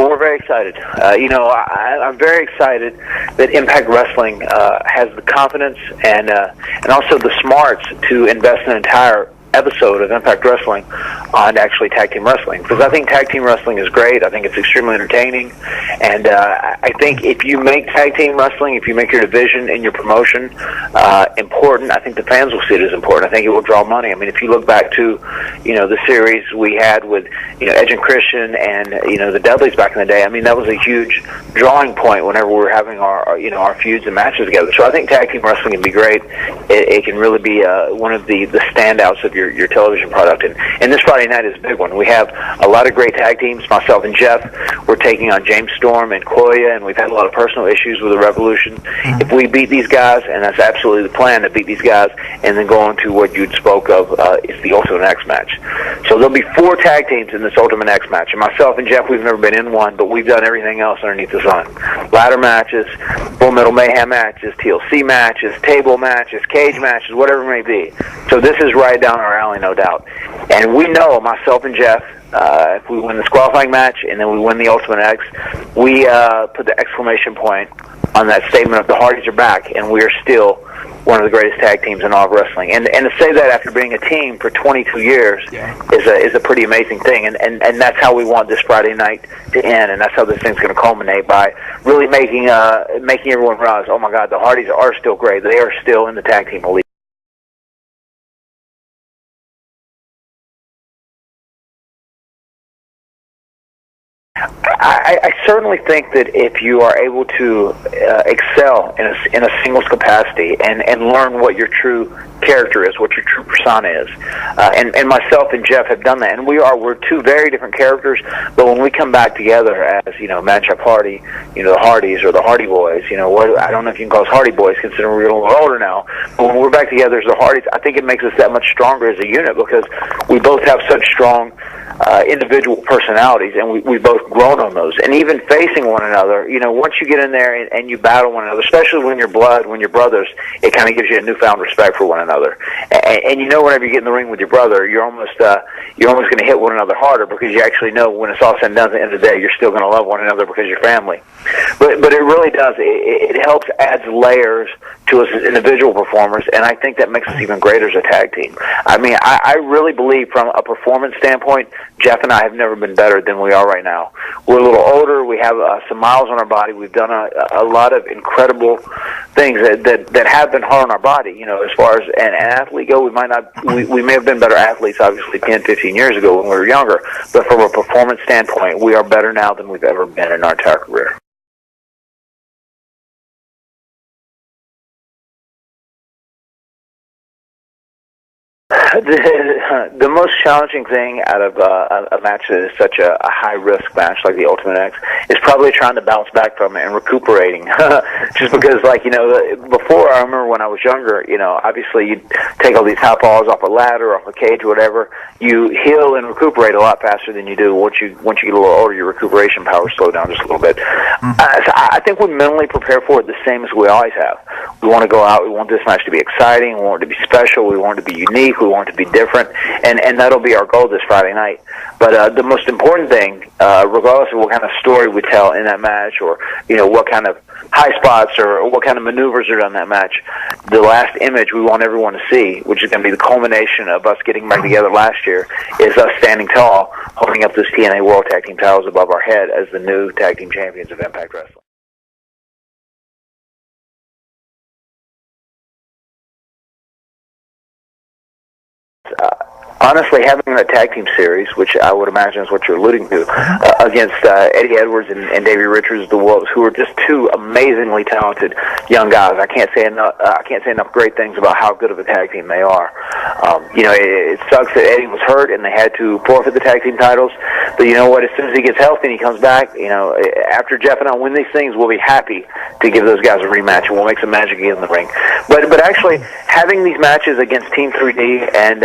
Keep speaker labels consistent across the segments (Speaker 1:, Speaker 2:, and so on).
Speaker 1: we're very excited. I'm very excited that Impact Wrestling has the confidence and also the smarts to invest an entire episode of Impact Wrestling on actually tag team wrestling, because I think tag team wrestling is great. I think it's extremely entertaining, and I think if you make tag team wrestling, if you make your division and your promotion important, I think the fans will see it as important. I think it will draw money. I mean, if you look back to the series we had with Edge and Christian and the Dudleys back in the day, I mean, that was a huge drawing point whenever we were having our feuds and matches together. So I think tag team wrestling can be great. It can really be one of the standouts of your television product, and this Friday night is a big one. We have a lot of great tag teams. Myself and Jeff, we're taking on James Storm and Koya, and we've had a lot of personal issues with the Revolution. If we beat these guys, and that's absolutely the plan, to beat these guys, and then go on to what you'd spoke of, is the Ultimate X match. So there'll be 4 tag teams in this Ultimate X match, and myself and Jeff, we've never been in one, but we've done everything else underneath the sun. Ladder matches, Full Metal Mayhem matches, TLC matches, table matches, cage matches, whatever it may be. So this is right down our alley, no doubt. And we know, myself and Jeff, if we win this qualifying match and then we win the Ultimate X, we put the exclamation point on that statement of the Hardys are back, and we are still one of the greatest tag teams in all of wrestling. And to say that after being a team for 22 years is a pretty amazing thing. And that's how we want this Friday night to end, and that's how this thing's going to culminate, by really making everyone realize, oh my God, the Hardys are still great. They are still in the tag team elite. I certainly think that if you are able to excel in a singles capacity and learn what your true character is, what your true persona is, and myself and Jeff have done that, and we're 2 very different characters, but when we come back together as Matchup Hardy, the Hardys or the Hardy Boys, I don't know if you can call us Hardy Boys considering we're a little older now, but when we're back together as the Hardys, I think it makes us that much stronger as a unit, because we both have such strong individual personalities, and we've both grown on those. And even facing one another, once you get in there and you battle one another, especially when you're blood, when you're brothers, it kind of gives you a newfound respect for one another. And whenever you get in the ring with your brother, you're almost going to hit one another harder, because you actually know when it's all said and done at the end of the day, you're still going to love one another because you're family. But it really does. It helps adds layers to us as individual performers, and I think that makes us even greater as a tag team. I mean, I really believe from a performance standpoint, Jeff and I have never been better than we are right now. We're a little older. We have some miles on our body. We've done a lot of incredible things that have been hard on our body. As far as an athlete go, we may have been better athletes, obviously, 10, 15 years ago when we were younger. But from a performance standpoint, we are better now than we've ever been in our entire career. The most challenging thing out of a match that is such a high-risk match like the Ultimate X is probably trying to bounce back from it and recuperating. Just because, before, I remember when I was younger, obviously you'd take all these high falls off a ladder, off a cage, whatever. You heal and recuperate a lot faster than you do once you get a little older. Your recuperation power slows down just a little bit. So I think we mentally prepare for it the same as we always have. We want to go out. We want this match to be exciting. We want it to be special. We want it to be unique. We want it to be different, and that'll be our goal this Friday night. But the most important thing, regardless of what kind of story we tell in that match, or what kind of high spots or what kind of maneuvers are done in that match, the last image we want everyone to see, which is going to be the culmination of us getting back together last year, is us standing tall, holding up this TNA World Tag Team titles above our head as the new Tag Team Champions of Impact Wrestling. Honestly, having a tag team series, which I would imagine is what you're alluding to, against Eddie Edwards and Davey Richards, the Wolves, who are just 2 amazingly talented young guys. I can't say enough great things about how good of a tag team they are. It sucks that Eddie was hurt and they had to forfeit the tag team titles. But you know what? As soon as he gets healthy and he comes back, after Jeff and I win these things, we'll be happy to give those guys a rematch, and we'll make some magic in the ring. But actually, having these matches against Team 3D and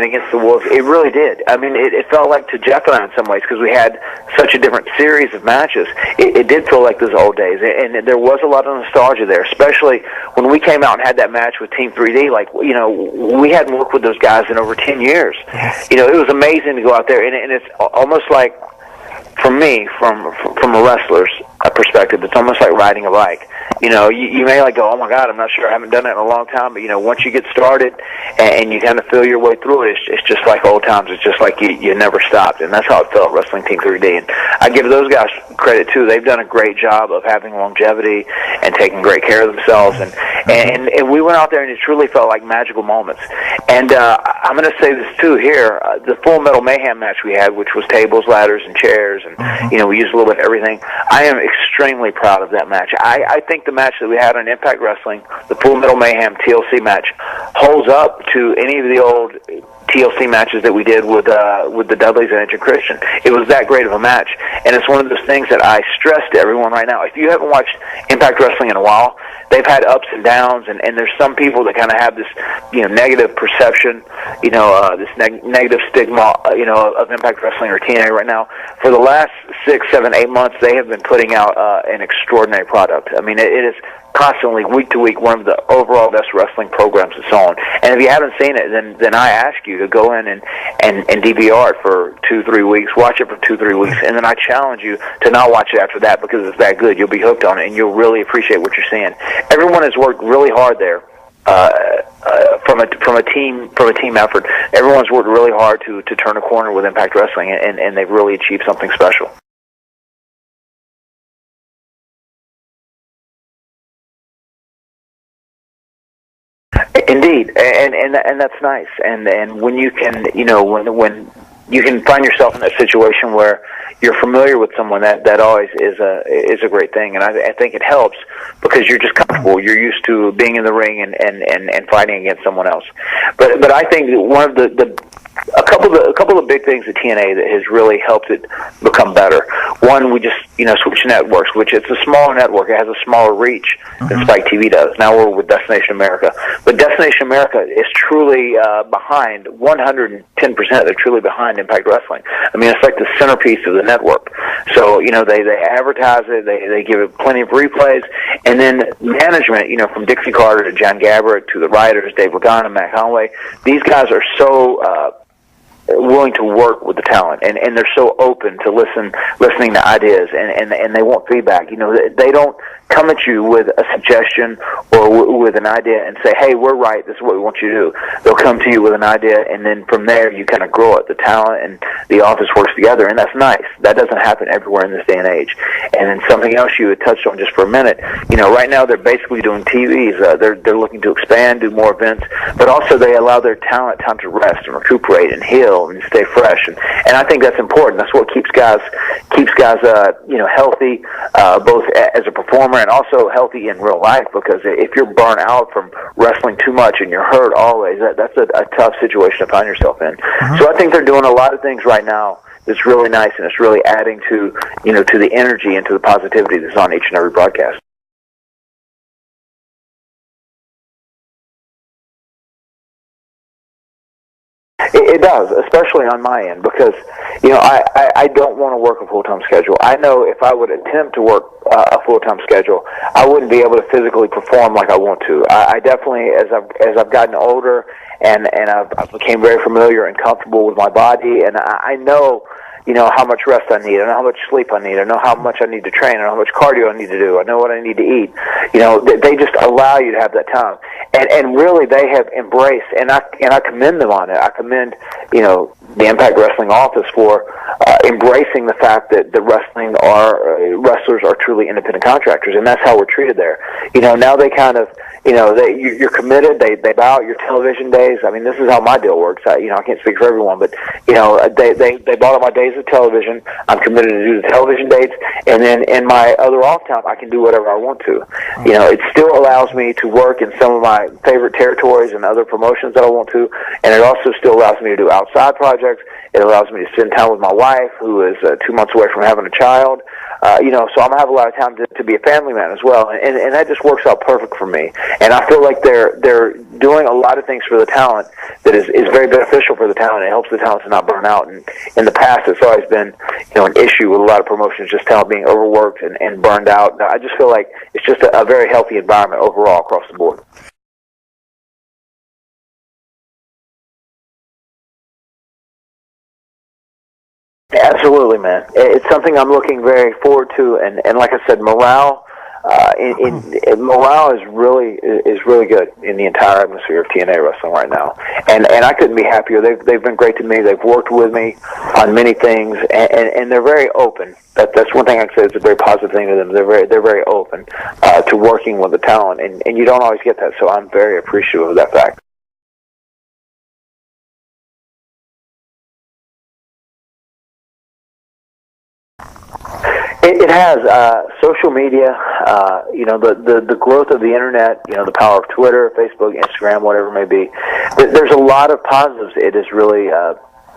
Speaker 1: against the Wolves, it really did. I mean, it felt like to Jeff and I in some ways, because we had such a different series of matches. It did feel like those old days, and there was a lot of nostalgia there, especially when we came out and had that match with Team 3D. We hadn't worked with those guys in over 10 years. It was amazing to go out there, and it's almost like for me, from a wrestler's perspective, it's almost like riding a bike. You may like go, oh my God, I'm not sure, I haven't done it in a long time, but once you get started and you kind of feel your way through it, it's just like old times. It's just like you never stopped, and that's how it felt wrestling Team 3D. And I give those guys credit too. They've done a great job of having longevity and taking great care of themselves. And we went out there, and it truly felt like magical moments. And I'm going to say this too here: the Full Metal Mayhem match we had, which was tables, ladders, and chairs, and we used a little bit of everything. I am extremely proud of that match. I think the match that we had on Impact Wrestling, the Full Metal Mayhem TLC match, holds up to any of the old TLC matches that we did with the Dudleys and Ancient Christian. It was that great of a match, and it's one of those things that I stress to everyone right now. If you haven't watched Impact Wrestling in a while, they've had ups and downs, and there's some people that kind of have this negative perception, this negative stigma, of Impact Wrestling or TNA right now. For the last 6, 7, 8 months, they have been putting out an extraordinary product. I mean, it is constantly, week to week, one of the overall best wrestling programs that's on. And if you haven't seen it, then I ask you to go in and DVR it for 2-3 weeks, watch it for 2-3 weeks, and then I challenge you to not watch it after that, because it's that good. You'll be hooked on it, and you'll really appreciate what you're seeing. Everyone has worked really hard there. From a team effort, everyone's worked really hard to turn a corner with Impact Wrestling, and they've really achieved something special. Indeed, and that's nice. And when you can, when you can find yourself in that situation where you're familiar with someone, that always is a great thing. And I think it helps because you're just comfortable. You're used to being in the ring and fighting against someone else. But I think one of a couple of big things at TNA that has really helped it become better. One, we just switched networks, which it's a smaller network. It has a smaller reach than Spike TV does. Now we're with Destination America, but Destination America is truly behind 110%. They're truly behind Impact Wrestling. I mean, it's like the centerpiece of the network. So they advertise it, they give it plenty of replays, and then management, from Dixie Carter to John Gabbard to the writers, Dave Lagana, Matt Conway. These guys are so willing to work with the talent, and they're so open to listening to ideas, and they want feedback. They don't come at you with a suggestion or with an idea and say, hey, we're right, this is what we want you to do. They'll come to you with an idea, and then from there you kind of grow it. The talent and the office works together, and that's nice. That doesn't happen everywhere in this day and age. And then something else you had touched on just for a minute, right now they're basically doing TVs. They're looking to expand, do more events, but also they allow their talent time to rest and recuperate and heal and stay fresh. And I think that's important. That's what keeps guys healthy, both as a performer and also healthy in real life, because if you're burnt out from wrestling too much and you're hurt always, that's a tough situation to find yourself in. So I think they're doing a lot of things right now that's really nice, and it's really adding to the energy and to the positivity that's on each and every broadcast. It does, especially on my end, because I don't want to work a full-time schedule. I know if I would attempt to work a full-time schedule, I wouldn't be able to physically perform like I want to. I definitely, as I've gotten older and I've became very familiar and comfortable with my body, and I know how much rest I need. I know how much sleep I need. I know how much I need to train. I know how much cardio I need to do. I know what I need to eat. They just allow you to have that time. And really they have embraced, and I commend them on it. I commend, the Impact Wrestling office for embracing the fact that the wrestlers are truly independent contractors, and that's how we're treated there. Now they kind of, you're committed. They bow out your television days. I mean, this is how my deal works. I can't speak for everyone, but they bought out my days of television. I'm committed to do the television dates, and then in my other off time, I can do whatever I want to. It still allows me to work in some of my favorite territories and other promotions that I want to, and it also still allows me to do outside projects. It allows me to spend time with my wife, who is 2 months away from having a child. So I'm going to have a lot of time to be a family man as well, and that just works out perfect for me. And I feel like they're doing a lot of things for the talent that is very beneficial for the talent. It helps the talent to not burn out. And in the past, it's always been an issue with a lot of promotions, just talent being overworked and burned out. I just feel like it's just a very healthy environment overall across the board. Absolutely, man. It's something I'm looking very forward to, and like I said, morale. Morale is really good in the entire atmosphere of TNA wrestling right now, and I couldn't be happier. They've been great to me. They've worked with me on many things, and they're very open. That's one thing I can say. It's a very positive thing to them. They're very open to working with the talent, and you don't always get that. So I'm very appreciative of that fact. It has social media, the growth of the internet, the power of Twitter, Facebook, Instagram, whatever it may be. There's a lot of positives it has really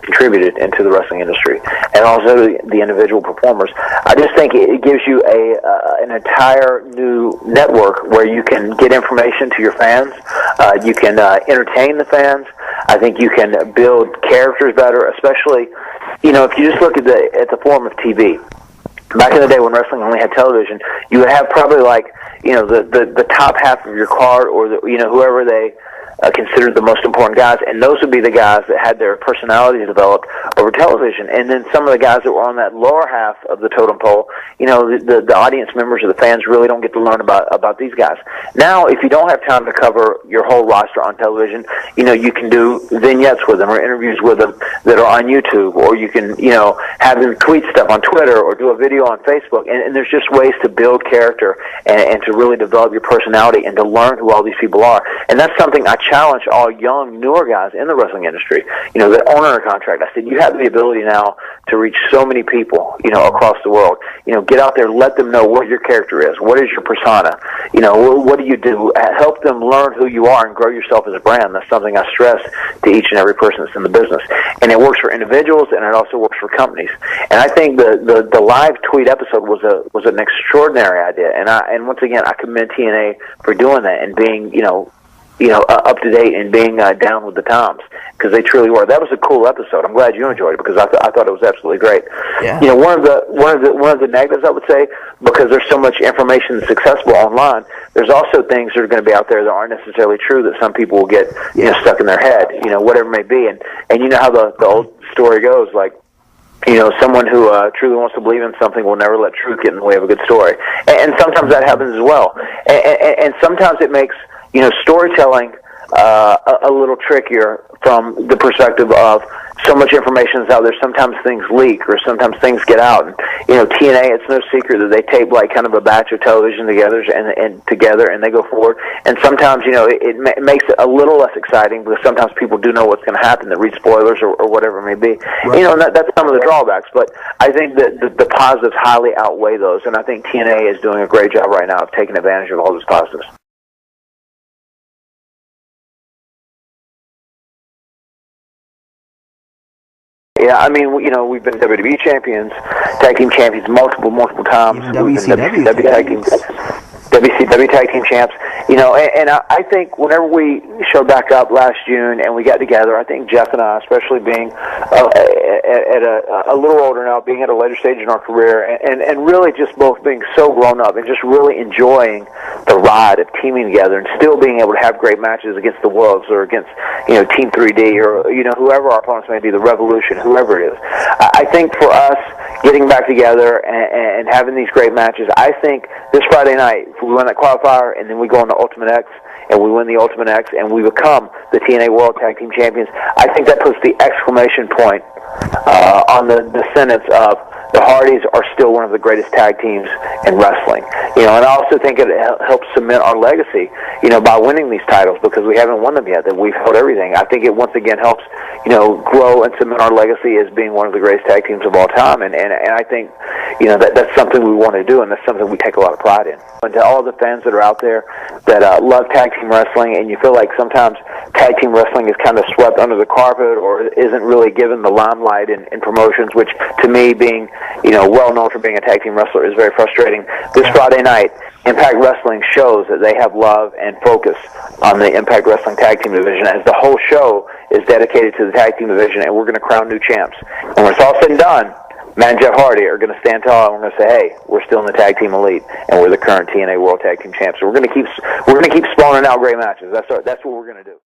Speaker 1: contributed into the wrestling industry, and also the individual performers. I just think it gives you an entire new network where you can get information to your fans. You can entertain the fans. I think you can build characters better, especially, if you just look at the form of TV. Back in the day when wrestling only had television, you would have probably the top half of your card, or whoever they considered the most important guys, and those would be the guys that had their personalities developed over television. And then some of the guys that were on that lower half of the totem pole, the audience members or the fans really don't get to learn about these guys. Now, if you don't have time to cover your whole roster on television, you can do vignettes with them or interviews with them that are on YouTube, or you can, have them tweet stuff on Twitter or do a video on Facebook. And there's just ways to build character and to really develop your personality and to learn who all these people are. And that's something I challenge all young, newer guys in the wrestling industry, that aren't under contract. I said, you have the ability now to reach so many people, across the world. Get out there, let them know what your character is, what is your persona, what do you do, help them learn who you are and grow yourself as a brand. That's something I stress to each and every person that's in the business. And it works for individuals, and it also works for companies. And I think the live tweet episode was an extraordinary idea. And once again, I commend TNA for doing that and being, up to date and being down with the times, because they truly were. That was a cool episode. I'm glad you enjoyed it, because I thought it was absolutely great.
Speaker 2: Yeah.
Speaker 1: One of the negatives, I would say, because there's so much information that's accessible online, there's also things that are going to be out there that aren't necessarily true that some people will get stuck in their head, whatever it may be. And you know how the old story goes, like, someone who truly wants to believe in something will never let truth get in the way of a good story. And sometimes that happens as well. And sometimes it makes storytelling a little trickier from the perspective of so much information is out there. Sometimes things leak, or sometimes things get out. And, TNA, it's no secret that they tape like kind of a batch of television together, and they go forward. And sometimes, it makes it a little less exciting, because sometimes people do know what's going to happen, that read spoilers or whatever it may be. Right. And that's some of the drawbacks. But I think that the positives highly outweigh those, and I think TNA is doing a great job right now of taking advantage of all those positives. Yeah, I mean, we've been WWE champions, tag team champions multiple times. WCW tag team champs. And I think whenever we showed back up last June and we got together, I think Jeff and I, especially being at a little older now, being at a later stage in our career, and really just both being so grown up and just really enjoying the ride of teaming together and still being able to have great matches against the Wolves or against, Team 3D or, whoever our opponents may be, the Revolution, whoever it is. I think for us, getting back together and having these great matches, I think this Friday night, if we win that qualifier and then we go on to Ultimate X and we win the Ultimate X and we become the TNA World Tag Team Champions, I think that puts the exclamation point on the sentence of the Hardys are still one of the greatest tag teams in wrestling. And I also think it helps cement our legacy, by winning these titles, because we haven't won them yet, that we've held everything. I think it once again helps, grow and cement our legacy as being one of the greatest tag teams of all time. And I think, that's something we want to do, and that's something we take a lot of pride in. And to all the fans that are out there that love tag team wrestling, and you feel like sometimes tag team wrestling is kind of swept under the carpet or isn't really given the limelight in promotions, which to me, being well known for being a tag team wrestler, is very frustrating. This Friday night, Impact Wrestling shows that they have love and focus on the Impact Wrestling Tag Team Division, as the whole show is dedicated to the Tag Team Division, and we're going to crown new champs. And when it's all said and done, Matt and Jeff Hardy are going to stand tall, and we're going to say, "Hey, we're still in the Tag Team Elite, and we're the current TNA World Tag Team Champs." So we're going to keep spawning out great matches. That's what we're going to do.